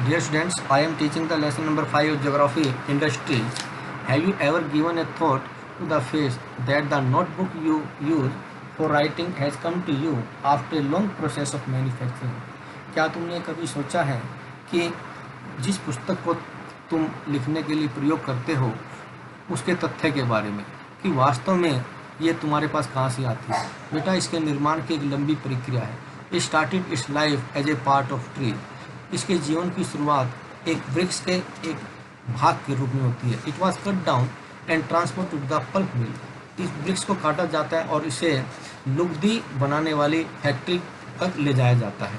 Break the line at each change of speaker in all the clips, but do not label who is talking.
Dear students, I am teaching the lesson number 5 of Geography Industry. Have you ever given a thought to the fact that the notebook you use for writing has come to you after a long process of manufacturing? क्या तुमने कभी सोचा है कि जिस पुस्तक को तुम लिखने के लिए प्रयोग करते हो उसके तथ्य के बारे में कि वास्तव में ये तुम्हारे पास कहाँ से आती है? बेटा, इसके निर्माण की एक लंबी प्रक्रिया है. It started its life as a part of tree. इसके जीवन की शुरुआत एक वृक्ष के एक भाग के रूप में होती है. It was cut down and transport to the pulp mill. इस वृक्ष को काटा जाता है और इसे लुगदी बनाने वाली फैक्ट्री तक ले जाया जाता है.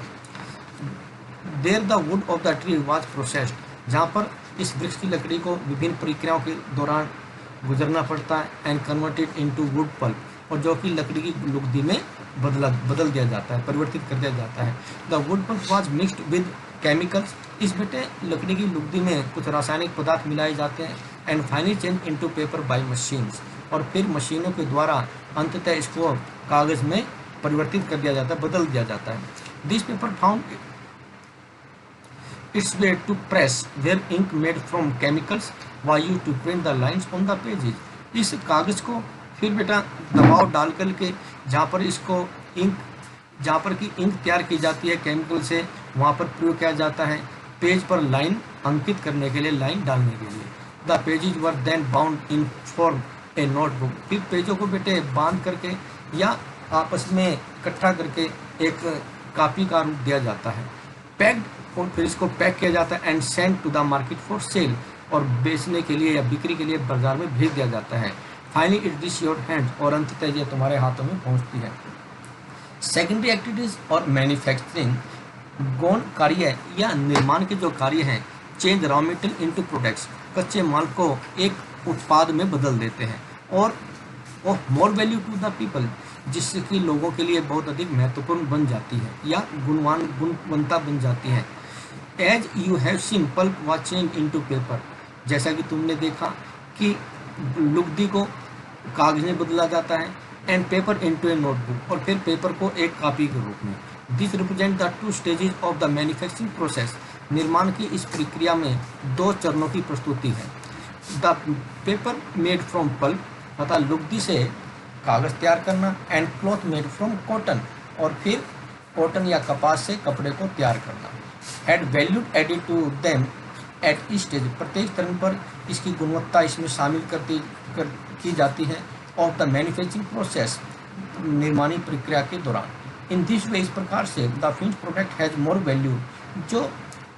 There the wood of the tree was processed. जहाँ पर इस वृक्ष की लकड़ी को विभिन्न प्रक्रियाओं के दौरान गुजरना पड़ता है. And converted into wood pulp, और जो कि लकड़ी की लुगदी में बदल दिया जाता है, परिवर्तित कर दिया जाता है. The wood pulp was mixed with chemicals. इस बेटे लकड़ी की लुगदी में कुछ रासायनिक पदार्थ मिलाए जाते हैं. And finally change into paper by machines, और फिर मशीनों के द्वारा अंततः इसको कागज में परिवर्तित कर दिया जाता है, बदल दिया जाता है. This paper found its way to press where ink made from chemicals was used to print the lines on the pages. इस कागज को फिर बेटा दबाव डाल कर के जहाँ पर इसको इंक, जहाँ पर की इंक तैयार की जाती है केमिकल से, वहाँ पर प्रयोग किया जाता है पेज पर लाइन अंकित करने के लिए, लाइन डालने के लिए. The pages were then bound in form a notebook. फिर पेजों को बेटे बांध करके या आपस में इकट्ठा करके एक कापी का रूप दिया जाता है. पैक्ड, और फिर इसको पैक किया जाता है. And send to the market for sale, और बेचने के लिए या बिक्री के लिए बाजार में भेज दिया जाता है. Finally it reach your hand, और अंततः ये तुम्हारे हाथों में पहुंचती है. सेकेंडरी एक्टिविटीज और मैन्युफैक्चरिंग गौण कार्य या निर्माण के जो कार्य हैं, change raw material into products, कच्चे माल को एक उत्पाद में बदल देते हैं, और of more value to the people, जिससे कि लोगों के लिए बहुत अधिक महत्वपूर्ण बन जाती है या गुणवत्ता बन जाती है. As you have seen pulp was change into paper. जैसा कि तुमने देखा कि लुगदी को कागज में बदला जाता है. And paper into A notebook, और फिर पेपर को एक कॉपी के रूप में. This represent the 2 stages of the manufacturing process. निर्माण की इस प्रक्रिया में 2 चरणों की प्रस्तुति है. The paper made from pulp, अर्थात लुगदी से कागज तैयार करना. And cloth made from cotton, और फिर कॉटन या कपास से कपड़े को तैयार करना. Had value added to them at each stage. प्रत्येक चरण पर इसकी गुणवत्ता इसमें शामिल की जाती है. ऑफ द मैन्युफैक्चरिंग प्रोसेस, निर्माणी प्रक्रिया के दौरान. इन दिस वे, इस प्रकार से the finish product has more value. जो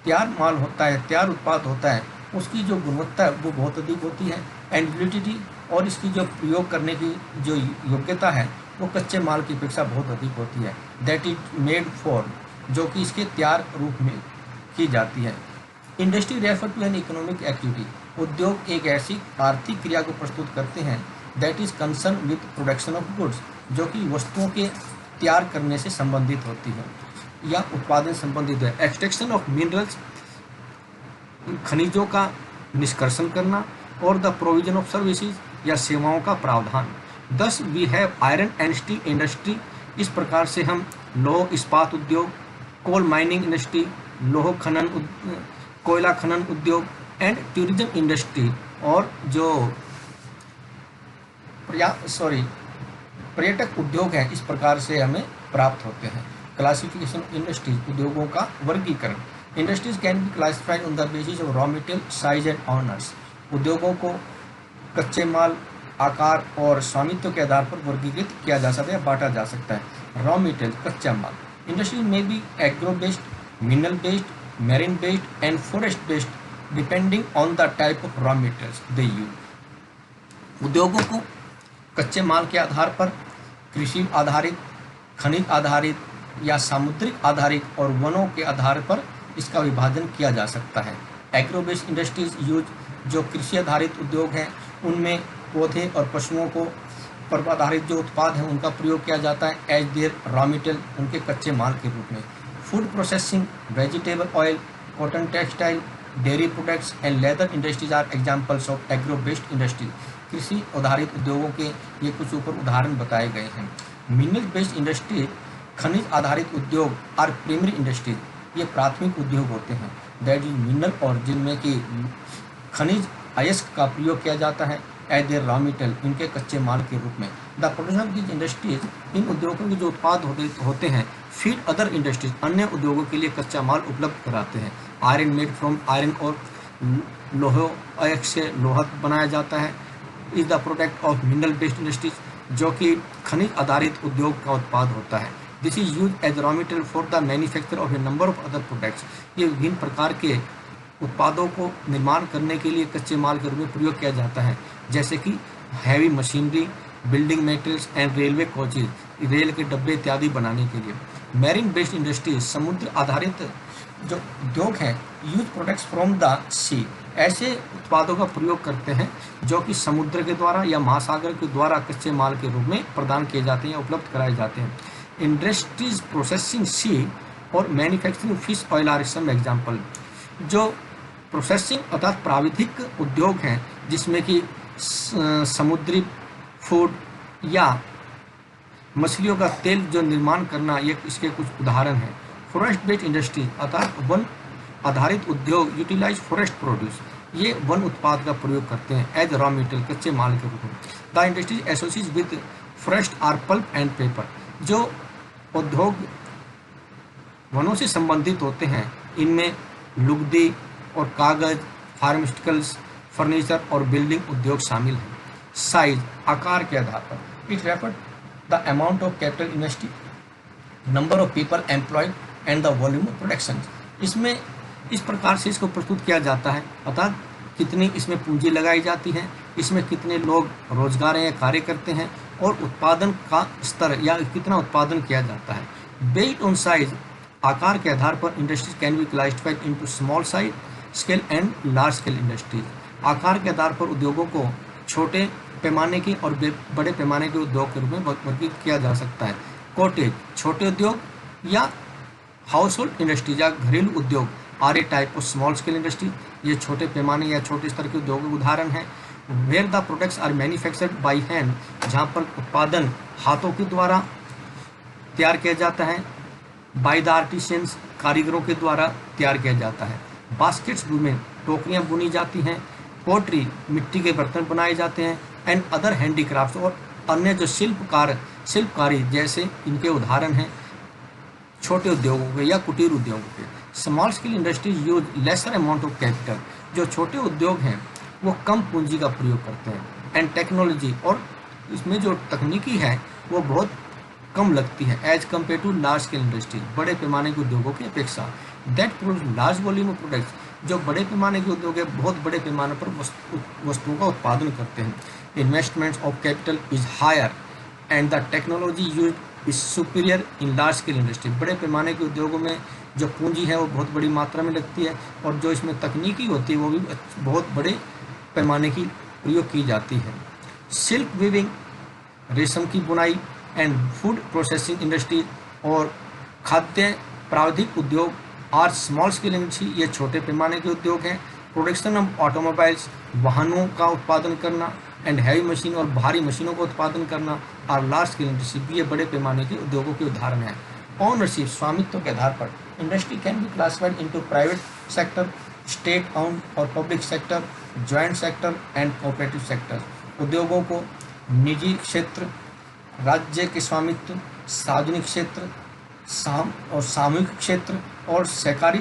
तैयार माल होता है, तैयार उत्पाद होता है, उसकी जो गुणवत्ता है वो बहुत अधिक होती है. एंड यूटिलिटी, और इसकी जो प्रयोग करने की जो योग्यता है वो कच्चे माल की अपेक्षा बहुत अधिक होती है. दैट इज मेड फॉर, जो कि इसके तैयार रूप में की जाती है. Industry refer to an economic activity. उद्योग एक ऐसी आर्थिक क्रिया को प्रस्तुत करते हैं that is concern with production of goods, जो कि वस्तुओं के तैयार करने से संबंधित होती है या उत्पादन संबंधित है. एक्सट्रैक्शन ऑफ मिनरल्स, खनिजों का निष्कर्षण करना. और द प्रोविजन ऑफ सर्विसेज, या सेवाओं का प्रावधान. Thus we have iron and steel industry. इस प्रकार से हम लौह इस्पात उद्योग, कोल माइनिंग इंडस्ट्री, लोह खनन, कोयला खनन उद्योग, एंड टूरिज्म इंडस्ट्री, और जो पर्यटक उद्योग है, इस प्रकार से हमें प्राप्त होते हैं. क्लासिफिकेशन इंडस्ट्रीज, उद्योगों का वर्गीकरण. Industries can be classified on the basis of raw material, size and honours. उद्योगों को कच्चे माल, आकार और स्वामित्व के आधार पर वर्गीकृत किया जा सकता है, बांटा जा सकता है. रॉ मटेरियल, कच्चा माल. इंडस्ट्री में be agro based, mineral based, marine based and forest based, depending on the type of raw materials they use. उद्योगों को कच्चे माल के आधार पर कृषि आधारित, खनिज आधारित या सामुद्रिक आधारित और वनों के आधार पर इसका विभाजन किया जा सकता है. एग्रो बेस्ड इंडस्ट्रीज यूज, जो कृषि आधारित उद्योग हैं, उनमें पौधे और पशुओं को पर आधारित जो उत्पाद हैं उनका प्रयोग किया जाता है एज देयर रॉ मटेरियल, उनके कच्चे माल के रूप में. Food processing, vegetable oil, cotton textile, dairy products and leather industries are examples of agro based industry. कृषि आधारित उद्योगों के ये कुछ ऊपर उदाहरण बताए गए हैं. मिनरल बेस्ड इंडस्ट्री, खनिज आधारित उद्योग आर प्राइमरी इंडस्ट्रीज. ये प्राथमिक उद्योग होते हैं, दैट इज मिनरल और जिनमें कि खनिज अयस्क का प्रयोग किया जाता है एज देयर रॉ मटेरियल, इनके कच्चे माल के रूप में। The production of this industries, इन उद्योगों के जो उत्पाद होते हैं फीड अदर इंडस्ट्रीज, अन्य उद्योगों के लिए कच्चा माल उपलब्ध कराते हैं। आयरन मेड फ्रॉम आयरन और लोहे अयस्क से लोहा बनाया जाता है is the product of mineral based industries, जो कि खनिज आधारित उद्योग का उत्पाद होता है। This is use as raw material for the manufacture of a number of other products, ये विभिन्न प्रकार के उत्पादों को निर्माण करने के लिए कच्चे माल के रूप में प्रयोग किया जाता है, जैसे कि heavy machinery, building materials and railway coaches, rail के डब्बे इत्यादि बनाने के लिए। मैरीन बेस्ड इंडस्ट्रीज, समुद्र आधारित जो उद्योग हैं, यूज प्रोडक्ट्स फ्रॉम द सी, ऐसे उत्पादों का प्रयोग करते हैं जो कि समुद्र के द्वारा या महासागर के द्वारा कच्चे माल के रूप में प्रदान किए जाते हैं या उपलब्ध कराए जाते हैं। इंडस्ट्रीज प्रोसेसिंग सी और manufacturing fish oil are some example. जो प्रोसेसिंग अर्थात प्राविधिक उद्योग हैं जिसमें कि समुद्री फूड या मछलियों का तेल जो निर्माण करना, ये इसके कुछ उदाहरण हैं। फॉरेस्ट बेस्ड इंडस्ट्री अर्थात वन आधारित उद्योग यूटिलाइज फॉरेस्ट प्रोड्यूस, ये वन उत्पाद का प्रयोग करते हैं एज रॉ मटेरियल, कच्चे माल के रूप में। The industries associated with forest are pulp and paper, जो उद्योग वनों से संबंधित होते हैं इनमें लुगदी और कागज, फार्मास्यूटिकल्स, फर्नीचर और बिल्डिंग उद्योग शामिल हैं। साइज, आकार के आधार पर, it refer the amount of capital invested, number of people employed and the volume of production. इसमें इस प्रकार से इसको प्रस्तुत किया जाता है, अर्थात कितनी इसमें पूंजी लगाई जाती है, इसमें कितने लोग रोजगार या कार्य करते हैं और उत्पादन का स्तर या कितना उत्पादन किया जाता है। बेस्ड ऑन साइज, आकार के आधार पर industries can be classified into small size scale and large scale industries. आकार के आधार पर उद्योगों को छोटे पैमाने के और बड़े पैमाने के उद्योग के रूप में वर्गीकृत किया जा सकता है। कॉटेज, छोटे उद्योग या हाउस होल्ड इंडस्ट्रीज या घरेलू उद्योग are a type of small scale industry, ये छोटे पैमाने या छोटे स्तर के उद्योग के उदाहरण हैं। Where the products are manufactured by hand, जहाँ पर उत्पादन हाथों के द्वारा तैयार किया जाता है, बाय द आर्टिशियंस, कारीगरों के द्वारा तैयार किया जाता है। बास्केट्स वुमेन, टोकरियाँ बुनी जाती हैं। पोट्री, मिट्टी के बर्तन बनाए जाते हैं। एंड अदर हैंडीक्राफ्ट, और अन्य जो शिल्पकारी जैसे इनके उदाहरण हैं छोटे उद्योगों के या कुटीर उद्योगों के। Small scale industries use lesser amount of capital, जो छोटे उद्योग हैं वो कम पूंजी का प्रयोग करते हैं। एंड टेक्नोलॉजी, और इसमें जो तकनीकी है वो बहुत कम लगती है as compare to large scale industry, बड़े पैमाने के उद्योगों की अपेक्षा। That produce large volume of products, जो बड़े पैमाने के उद्योग है बहुत बड़े पैमाने पर वस्तुओं का उत्पादन करते हैं। Investments of capital is higher and the technology use is superior in large scale industry. बड़े पैमाने के उद्योगों में जो पूंजी है वो बहुत बड़ी मात्रा में लगती है और जो इसमें तकनीकी होती है वो भी बहुत बड़े पैमाने की प्रयोग की जाती है। सिल्क वीविंग, रेशम की बुनाई एंड फूड प्रोसेसिंग इंडस्ट्री और खाद्य प्राविधिक उद्योग आर स्मॉल स्केल इंडस्ट्री, ये छोटे पैमाने के उद्योग हैं। प्रोडक्शन ऑफ ऑटोमोबाइल्स, वाहनों का उत्पादन करना एंड हैवी मशीन और भारी मशीनों का उत्पादन करना आर लार्ज स्केल इंडस्ट्री, ये बड़े पैमाने के उद्योगों के उदाहरण हैं। ओनरशिप, स्वामित्व के आधार पर industry can be classified into private sector, state owned और public sector, joint sector and cooperative sector. उद्योगों को निजी क्षेत्र, राज्य के स्वामित्व, सार्वजनिक क्षेत्र और सामूहिक क्षेत्र और सहकारी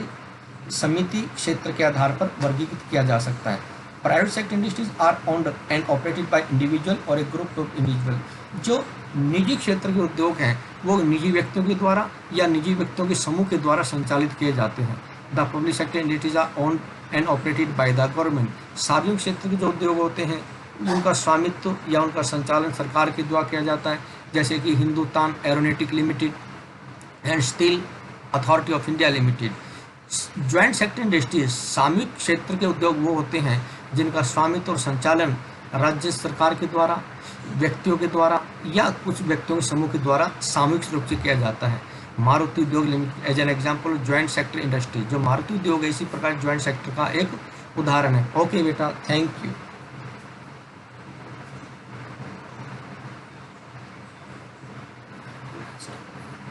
समिति क्षेत्र के आधार पर वर्गीकृत किया जा सकता है। Private sector industries are owned and operated by individual और ए ग्रुप ऑफ इंडिविजुअल। जो निजी क्षेत्र के उद्योग हैं वो निजी व्यक्तियों के द्वारा या निजी व्यक्तियों के समूह के द्वारा संचालित किए जाते हैं। The public sector industries are owned and operated by the government. सार्वजनिक क्षेत्र के जो उद्योग होते हैं उनका स्वामित्व या उनका संचालन सरकार के द्वारा किया जाता है, जैसे कि Hindustan aeronautic limited and steel authority of India limited. Joint sector industries, सामूहिक क्षेत्र के उद्योग वो होते हैं जिनका स्वामित्व और संचालन राज्य सरकार के द्वारा, व्यक्तियों के द्वारा या कुछ व्यक्तियों के समूह के द्वारा सामूहिक रूप से किया जाता है। Maruti Udyog limited as an example joint sector industry, जो मारुति उद्योग है इसी प्रकार ज्वाइंट सेक्टर का एक उदाहरण है। ओके बेटा, थैंक यू।